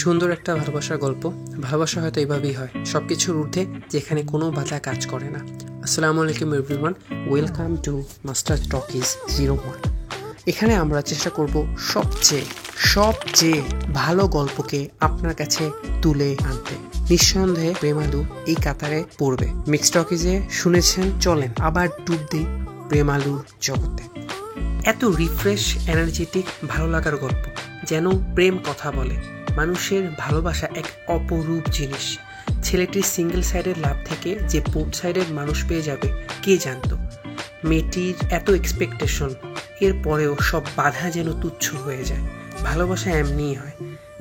সুন্দর একটা ভালোবাসার গল্প। ভালোবাসা হয়তো এভাবেই হয়, সবকিছুর ঊর্ধ্বে, যেখানে কোনো বাধা কাজ করে না। আসসালামু আলাইকুম everyone, welcome to master talkies 01। এখানে আমরা চেষ্টা করব সবচেয়ে ভালো গল্পকে আপনার কাছে তুলে আনতে। নিঃসন্দেহে প্রেমালু এই কাতারে পড়বে। মিক্স টকিজে শুনেছেন, চলেন আবার ডুব দিই প্রেমালুর জগতে। এত রিফ্রেশ, এনার্জেটিক, ভালো লাগার গল্প, যেন প্রেম কথা বলে। মানুষের ভালোবাসা এক অপরূপ জিনিস। ছেলেটির সিঙ্গেল সাইডের লাভ থেকে যে পোর্ট সাইডের মানুষ পেয়ে যাবে কে জানতো। মেয়েটির এত এক্সপেকটেশন, এর পরেও সব বাধা যেন তুচ্ছ হয়ে যায়। ভালোবাসা এমনিই হয়,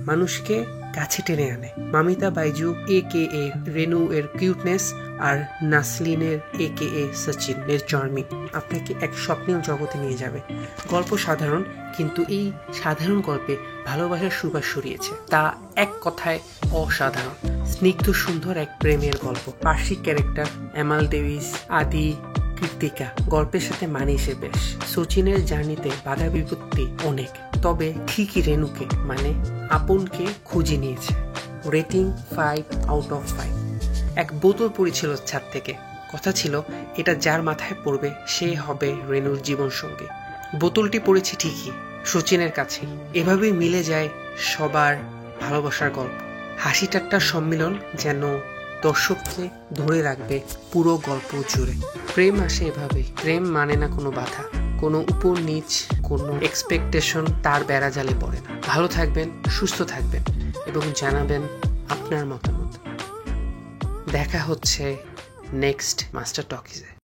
মানুষকে কাছে টেনে আনে। মামিতা বাইজু AKA রেনু এর কিউটনেস আর নাসলিনের AKA সচিন এর চার্মিং আপনাকে এক স্বপ্নীয় জগতে নিয়ে যাবে। গল্প সাধারণ, কিন্তু এই সাধারণ গল্পে ভালোবাসার সুবাস ছড়িয়েছে। তা এক কথায় অসাধারণ। স্নিগ্ধ সুন্দর এক প্রেমের গল্প। পার্শ্বিক ক্যারেক্টার এমাল ডেভিস, আদি, কৃতিকা গল্পের সাথে মানিয়েছে বেশ। সচিনের জার্নিতে বাধা বিপত্তি অনেক, তবে ঠিকই রেনুকে মানে আপনকে খুঁজে নিয়েছে। Rating 5 out of 5। এক বোতল পড়েছিল ছাদ থেকে, কথা ছিল এটা যার মাথায় পড়বে সে হবে রেনুর জীবন সঙ্গী। বোতলটি পড়েছে ঠিকই সচিনের কাছেই। এভাবেই মিলে যায় সবার ভালোবাসার গল্প। হাসি ঠাট্টার সম্মিলন যেন দর্শককে ধরে রাখবে পুরো গল্প জুড়ে। প্রেম আসে এভাবেই। প্রেম মানে না কোনো বাধা, কোনো উপর নিচ, কোনো এক্সপেকটেশন তার বেড়াজালে পড়ে না। ভালো থাকবেন, সুস্থ থাকবেন এবং জানাবেন আপনার মতামত। দেখা হচ্ছে নেক্সট মাস্টার টকিজে।